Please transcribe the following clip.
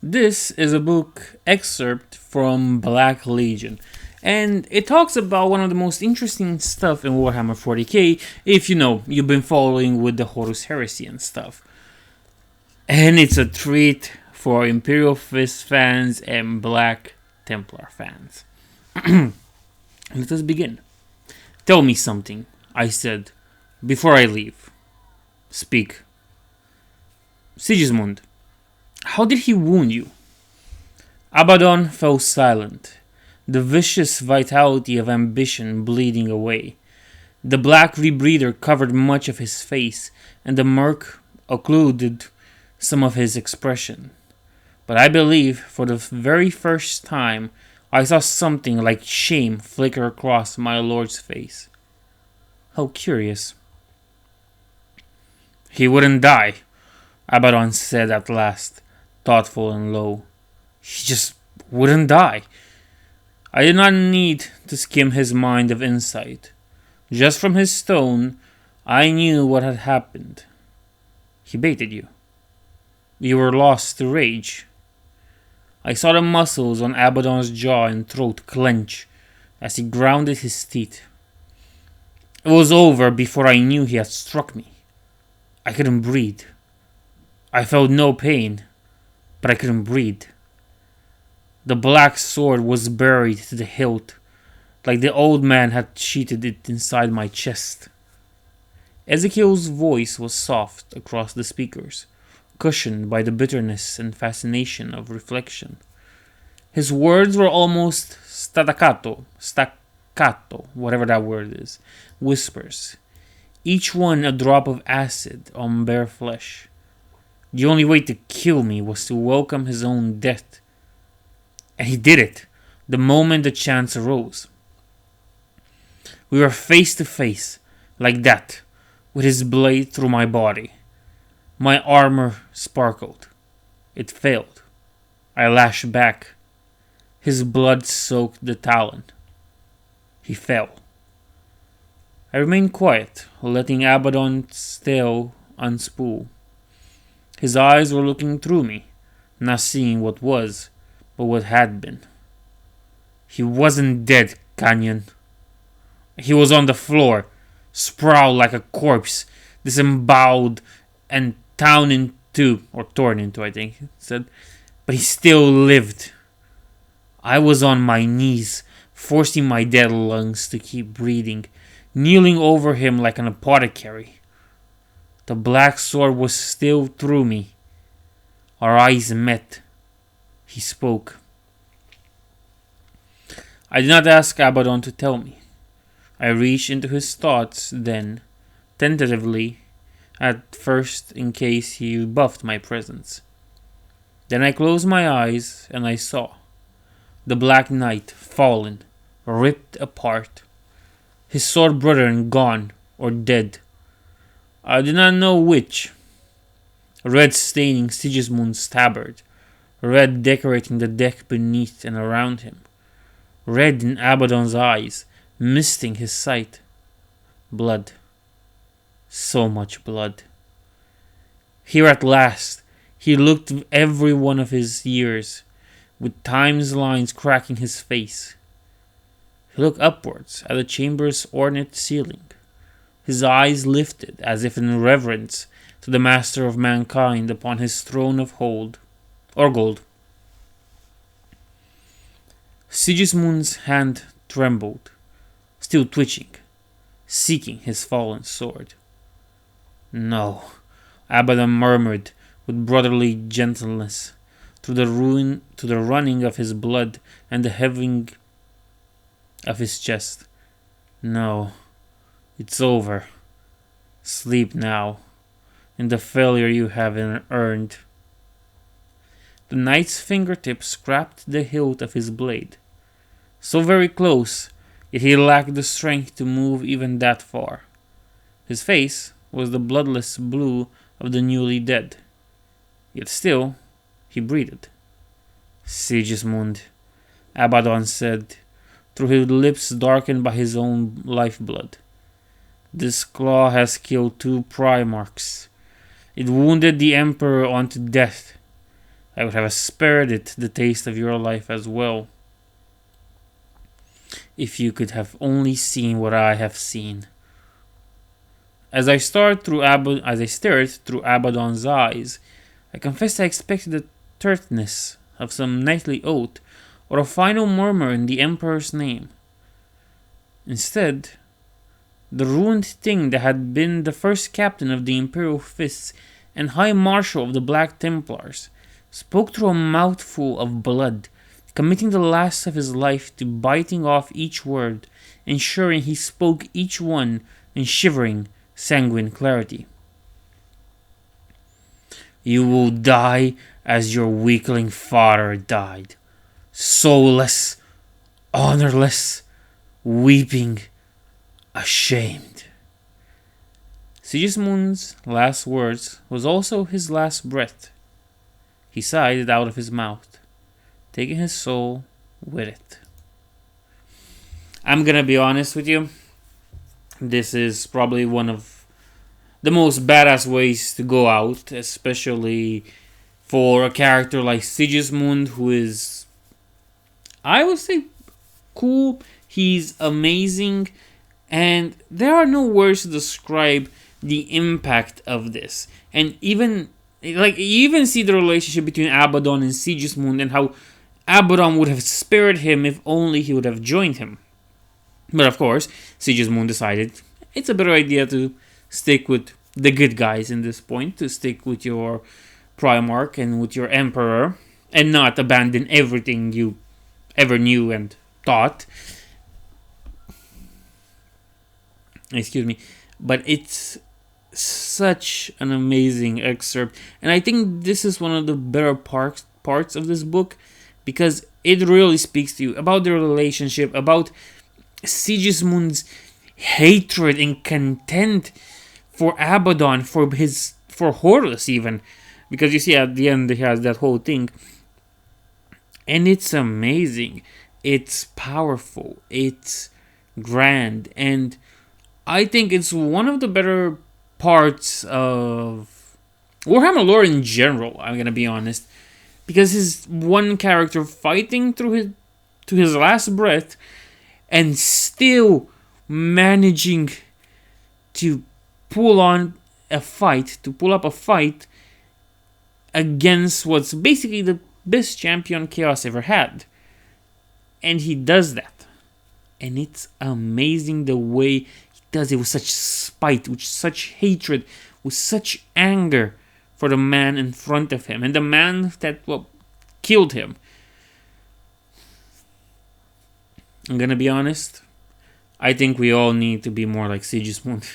This is a book excerpt from Black Legion, and it talks about one of the most interesting stuff in Warhammer 40k, if you've been following with the Horus Heresy and stuff. And it's a treat for Imperial Fist fans and Black Templar fans. Let us begin. Tell me something, I said, before I leave. Speak. Sigismund, how did he wound you? Abaddon fell silent, the vicious vitality of ambition bleeding away. The black rebreather covered much of his face, and the murk occluded some of his expression. But I believe, for the very first time, I saw something like shame flicker across my lord's face. How curious. He wouldn't die, Abaddon said at last, thoughtful and low. He just wouldn't die. I did not need to skim his mind of insight. Just from his tone, I knew what had happened. He baited you. You were lost to rage. I saw the muscles on Abaddon's jaw and throat clench as he grounded his teeth. It was over before I knew he had struck me. I couldn't breathe. I felt no pain, but I couldn't breathe. The black sword was buried to the hilt, like the old man had sheathed it inside my chest. Ezekiel's voice was soft across the speakers, cushioned by the bitterness and fascination of reflection. His words were almost staccato, whatever that word is, whispers, each one a drop of acid on bare flesh. The only way to kill me was to welcome his own death. And he did it, the moment the chance arose. We were face to face, like that, with his blade through my body. My armor sparkled. It failed. I lashed back. His blood soaked the talon. He fell. I remained quiet, letting Abaddon's tail unspool. His eyes were looking through me, not seeing what was, but what had been. He wasn't dead, Canyon. He was on the floor, sprawled like a corpse, disemboweled and torn into, I think it said. But he still lived. I was on my knees, forcing my dead lungs to keep breathing, kneeling over him like an apothecary. The black sword was still through me. Our eyes met. He spoke. I did not ask Abaddon to tell me. I reached into his thoughts then, tentatively, at first in case he rebuffed my presence. Then I closed my eyes and I saw the Black Knight fallen, ripped apart, his sword brethren gone or dead. I did not know which. Red staining Sigismund's tabard, red decorating the deck beneath and around him, red in Abaddon's eyes, misting his sight. Blood. So much blood. Here at last, he looked every one of his years, with time's lines cracking his face. He looked upwards at the chamber's ornate ceiling, his eyes lifted as if in reverence to the master of mankind upon his throne of gold. Sigismund's hand trembled, still twitching, seeking his fallen sword. No, Abaddon murmured with brotherly gentleness to the running of his blood and the heaving of his chest. No, it's over. Sleep now, in the failure you have earned. The knight's fingertips scraped the hilt of his blade, so very close, yet he lacked the strength to move even that far. His face was the bloodless blue of the newly dead, yet still he breathed. Sigismund, Abaddon said, through his lips darkened by his own lifeblood. This claw has killed 2 Primarchs. It wounded the Emperor unto death. I would have spared it the taste of your life as well. If you could have only seen what I have seen. As I stared through Abaddon's eyes, I confess I expected the terseness of some knightly oath or a final murmur in the Emperor's name. Instead, the ruined thing that had been the first captain of the Imperial Fists and High Marshal of the Black Templars spoke through a mouthful of blood, committing the last of his life to biting off each word, ensuring he spoke each one in shivering, sanguine clarity. You will die as your weakling father died, soulless, honorless, weeping, ashamed. Sigismund's last words was also his last breath. He sighed it out of his mouth, taking his soul with it. I'm gonna be honest with you. This is probably one of the most badass ways to go out, especially for a character like Sigismund, who is, I would say, cool. He's amazing, and there are no words to describe the impact of this. And even you even see the relationship between Abaddon and Sigismund, and how Abaddon would have spared him if only he would have joined him. But of course, Sigismund decided it's a better idea to stick with the good guys in this point, to stick with your Primarch and with your Emperor, and not abandon everything you ever knew and thought. Excuse me. But it's such an amazing excerpt, and I think this is one of the better parts of this book, because it really speaks to you about the relationship, about Sigismund's hatred and contempt for Abaddon, for Horus even, because you see at the end he has that whole thing, and it's amazing, it's powerful, it's grand, and I think it's one of the better parts of Warhammer lore in general, I'm gonna be honest, because his one character fighting to his last breath and still managing to pull up a fight against what's basically the best champion Chaos ever had. And he does that. And it's amazing the way he does it, with such spite, with such hatred, with such anger for the man in front of him and the man that killed him. I'm gonna be honest, I think we all need to be more like Sigismund.